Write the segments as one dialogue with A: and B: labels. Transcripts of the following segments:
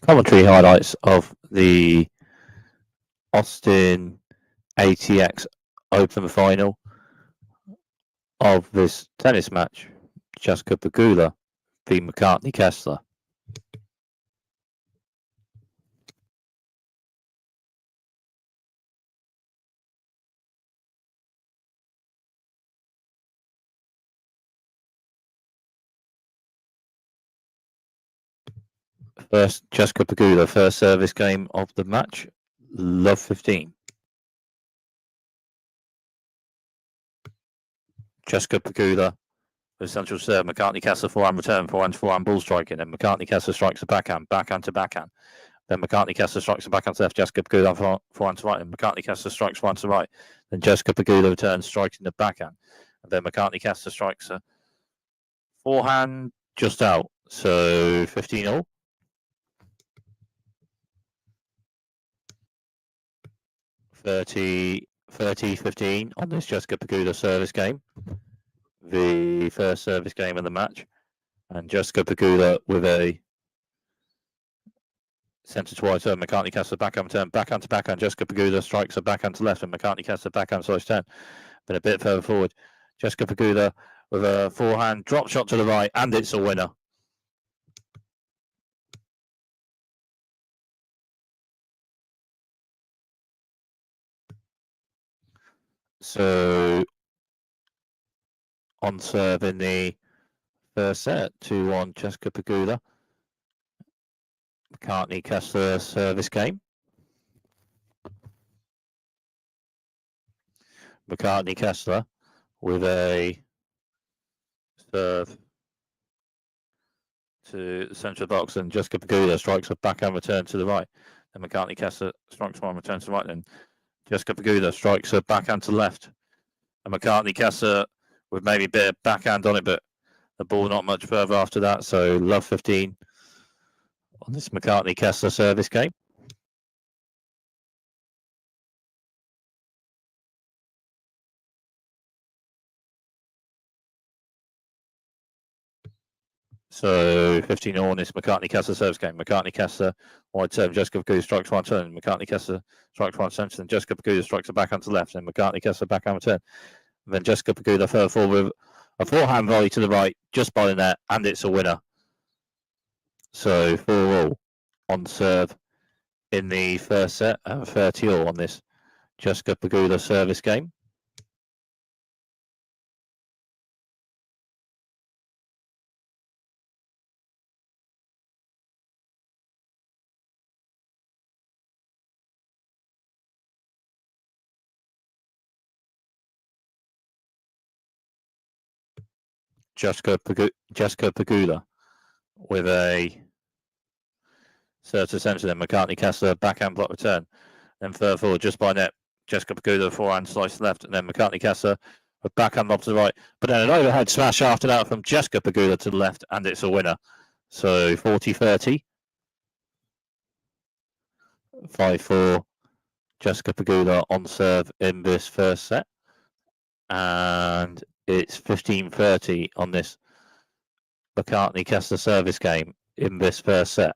A: Commentary highlights of the Austin ATX Open final of this tennis match. Jessica Pegula v McCartney Kessler. First, Jessica Pegula, first service game of the match. Love 15. Jessica Pegula with central serve. McCartney Kessler forehand return, forehand ball striking. And McCartney Kessler strikes a backhand to backhand. Then McCartney Kessler strikes a backhand to left. Jessica Pegula forehand to right. And McCartney Kessler strikes forehand to right. Then Jessica Pegula returns, striking the backhand. And then McCartney Kessler strikes a forehand just out. So 15-all. 30-15 on this Jessica Pegula service game. The first service game of the match. And Jessica Pegula with a centre to wide turn. McCartney Kessler backhand turn, backhand to backhand. Jessica Pegula strikes a backhand to left, and McCartney Kessler backhand slice turn. But a bit further forward. Jessica Pegula with a forehand drop shot to the right, and it's a winner. So on serve in the first set, 2-1 Jessica Pegula. McCartney Kessler service game. McCartney Kessler with a serve to the centre of the box, and Jessica Pegula strikes a backhand return to the right. Then McCartney Kessler strikes one return to the right, and Jessica Pegula strikes a backhand to the left. And McCartney Kessler with maybe a bit of backhand on it, but the ball not much further after that. So love 15 on this McCartney Kessler service game. So 15 on this McCartney Kessler service game. McCartney Kessler wide serve. Jessica Pegula strikes one turn. McCartney Kessler strikes one centre. And Jessica Pegula strikes a backhand to the left. And McCartney Kessler backhand return. And then Jessica Pegula further forward with a forehand volley to the right, just by the net, and it's a winner. So 4-all on serve in the first set, and 30-all on this Jessica Pegula service game. Jessica Pegula with a serve to centre, then McCartney Kessler backhand block return, then further forward just by net. Jessica Pegula forehand slice left, and then McCartney Kessler with backhand lob to the right. But then an overhead smash after that from Jessica Pegula to the left, and it's a winner. So 40-30. 5-4 Jessica Pegula on serve in this first set. And it's 15-30 on this McCartney Kessler service game in this first set.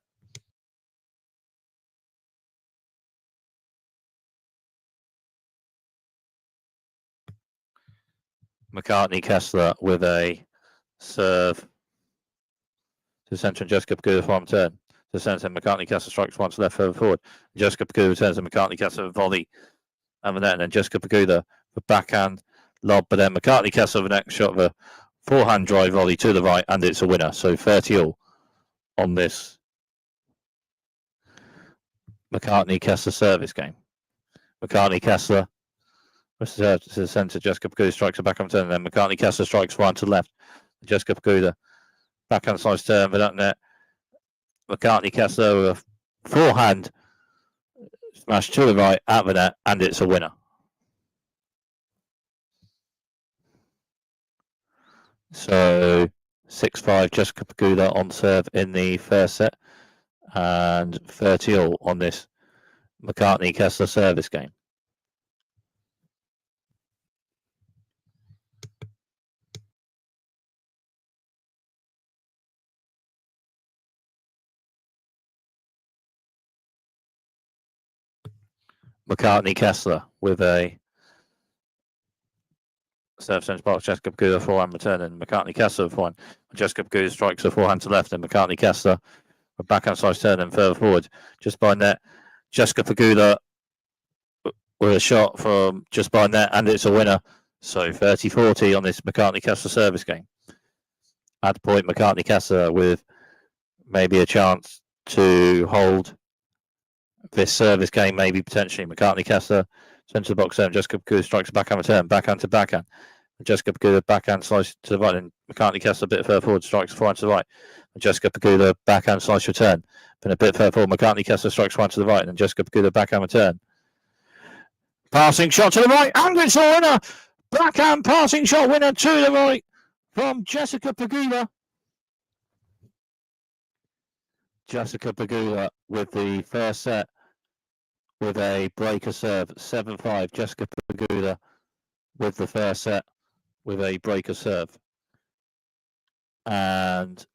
A: McCartney Kessler with a serve to centre, and Jessica Pegula farm turn to centre. McCartney Kessler strikes one to left further forward. Jessica Pegula returns, and McCartney Kessler volley and the net, and then Jessica Pegula for backhand lob, but then McCartney Kessler the next shot of a forehand drive volley to the right, and it's a winner. So 30-all on this McCartney Kessler service game. McCartney Kessler to the centre. Jessica Pegula strikes a backhand turn, and then McCartney Kessler strikes one to the left. Jessica Pegula backhand slice turn, but that net. McCartney Kessler with a forehand smash to the right at the net, and it's a winner. So 6-5 Jessica Pegula on serve in the first set, and 30-all on this McCartney Kessler service game. McCartney Kessler with a serve centre box. Jessica Pegula forehand returning. McCartney Kessler forehand. Jessica Pegula strikes a forehand to left, and McCartney Kessler with backhand slice turn and further forward. Just by net. Jessica Pegula with a shot from just by net, and it's a winner. So 30-40 on this McCartney Kessler service game. At point, McCartney Kessler with maybe a chance to hold this service game, maybe potentially. McCartney Kessler, centre of the box serve. Jessica Pegula strikes a backhand return, backhand to backhand. Jessica Pegula backhand slice to the right, and McCartney Kessler a bit further forward, strikes forehand to the right. And Jessica Pegula backhand slice return, then a bit further forward. McCartney Kessler strikes forehand to the right, and Jessica Pegula backhand return. Passing shot to the right, and it's a winner. Backhand passing shot winner to the right from Jessica Pegula. Jessica Pegula with the first set with a breaker serve, 7-5. Jessica Pegula with the first set with a breaker serve. But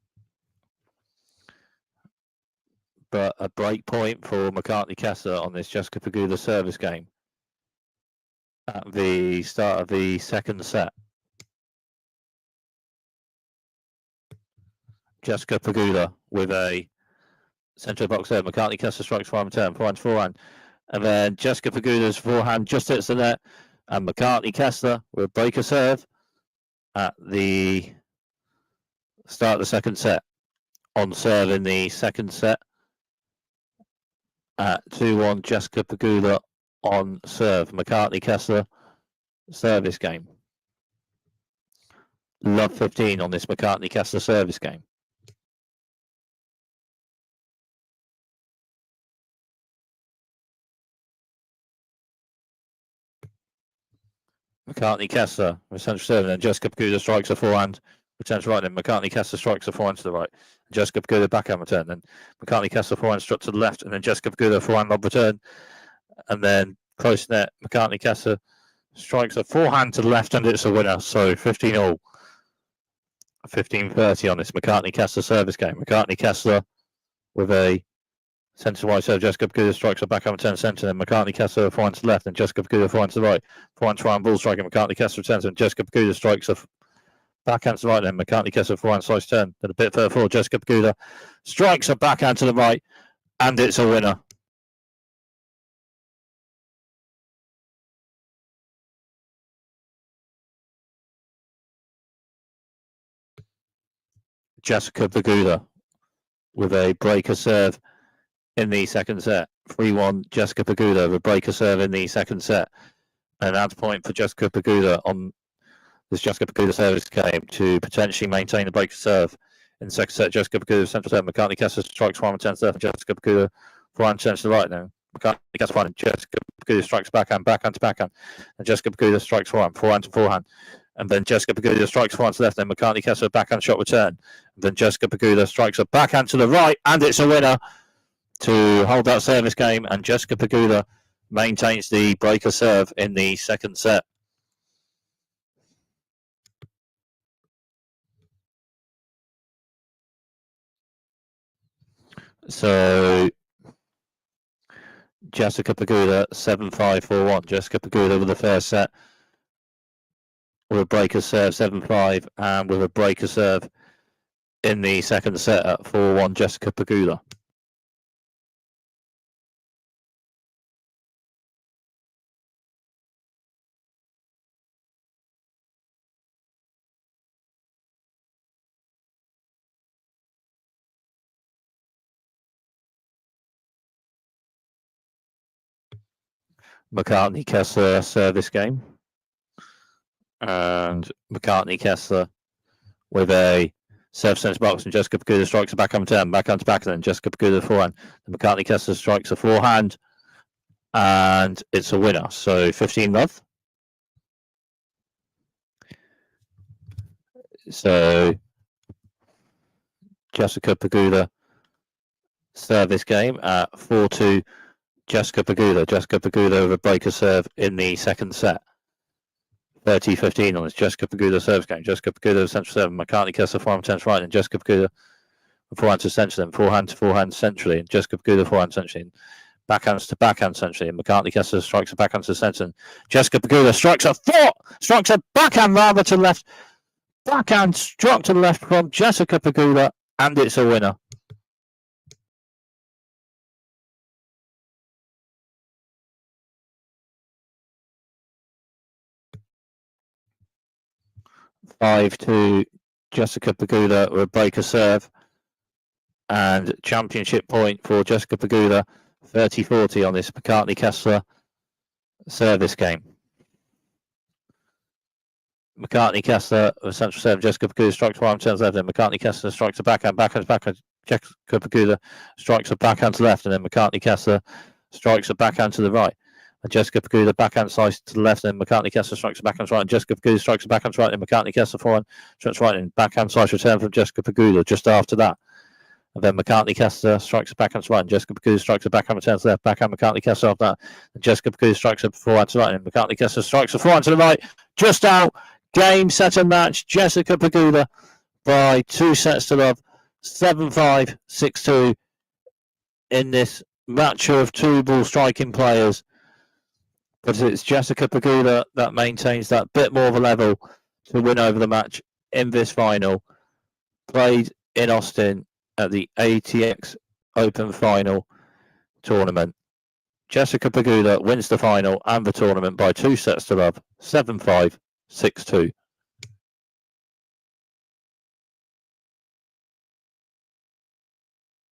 A: a break point for McCartney Kessler on this Jessica Pegula service game at the start of the second set. Jessica Pegula with a centre box serve. McCartney Kessler strikes forehand return, forehand. And then Jessica Pegula's forehand just hits the net. And McCartney Kessler with a breaker serve at the start of the second set. On serve in the second set at 2-1, Jessica Pegula on serve. McCartney Kessler service game. Love 15 on this McCartney Kessler service game. McCartney Kessler with central serve, and then Jessica Pegula strikes a forehand, returns right, then McCartney Kessler strikes a forehand to the right. Jessica Pegula backhand return, then McCartney Kessler forehand struck to the left, and then Jessica Pegula forehand lob return, and then close net. McCartney Kessler strikes a forehand to the left, and it's a winner. So 15-all, 15-30 on this McCartney Kessler service game. McCartney Kessler with a centre wide serve. Jessica Pegula strikes a backhand return centre, then McCartney Kessler forehand to the left, and Jessica Pegula forehand to the right. Forehand ball striking. McCartney Kessler returns, and Jessica Pegula strikes a backhand to the right, then McCartney Kessler forehand slice turn, then a bit further forward. Jessica Pegula strikes a backhand to the right, and it's a winner. Jessica Pegula with a breaker serve in the second set. 3-1, Jessica Pegula with a breaker serve in the second set. An ad point for Jessica Pegula on this Jessica Pegula service game to potentially maintain the breaker serve in the second set. Jessica Pegula central serve. McCartney Kessler strikes forehand returns to the left. Jessica Pegula forehand turns to the right now. McCartney Kessler forehand. Jessica Pegula strikes backhand to backhand. And Jessica Pegula strikes forehand to forehand. And then Jessica Pegula strikes forehand to left. Then McCartney Kessler backhand shot return. And then Jessica Pegula strikes a backhand to the right, and it's a winner to hold that service game. And Jessica Pegula maintains the breaker serve in the second set. So Jessica Pegula 7-5, 4-1. Jessica Pegula with the first set with a breaker serve 7-5, and with a breaker serve in the second set at 4-1, Jessica Pegula. McCartney Kessler service game. And McCartney Kessler with a serve centre box, and Jessica Pegula strikes a backhand turn, backhand to backhand, and Jessica Pegula forehand. And McCartney Kessler strikes a forehand, and it's a winner. So 15-love. So Jessica Pegula service game at 4-2. Jessica Pegula. Jessica Pegula with a breaker serve in the second set. 30-15 on this Jessica Pegula service game. Jessica Pegula central serve. McCartney Kessler forehand turns right, and Jessica Pegula forehand to central, then forehand to forehand centrally, and Jessica Pegula forehand centrally. backhands to backhand century, and McCartney Kessler strikes a backhand to centre. And Jessica Pegula strikes a backhand rather to left. Backhand struck to the left from Jessica Pegula, and it's a winner. Five to Jessica Pegula with a breaker serve, and championship point for Jessica Pegula, 30-40 on this McCartney Kessler service game. McCartney Kessler with central serve. Jessica Pegula strikes one, turns left, then McCartney Kessler strikes a backhand. Jessica Pegula strikes a backhand to left, and then McCartney Kessler strikes a backhand to the right. And Jessica Pegula backhand slice to the left, and McCartney Kessler strikes a backhand to right. And Jessica Pegula strikes a backhand to right, and McCartney Kessler forehand strikes right, and backhand slice return from Jessica Pegula just after that. And then McCartney Kessler strikes a backhand to right, and Jessica Pegula strikes a backhand return to left. Backhand McCartney Kessler after that. And Jessica Pegula strikes a forehand to right, and McCartney Kessler strikes a forehand to the right. Just out. Game, set and match. Jessica Pegula by 2 sets to love. 7-5, 6-2 in this match of two ball striking players. But it's Jessica Pegula that maintains that bit more of a level to win over the match in this final. Played in Austin at the ATX Open Final tournament. Jessica Pegula wins the final and the tournament by 2 sets to love. 7-5, 6-2.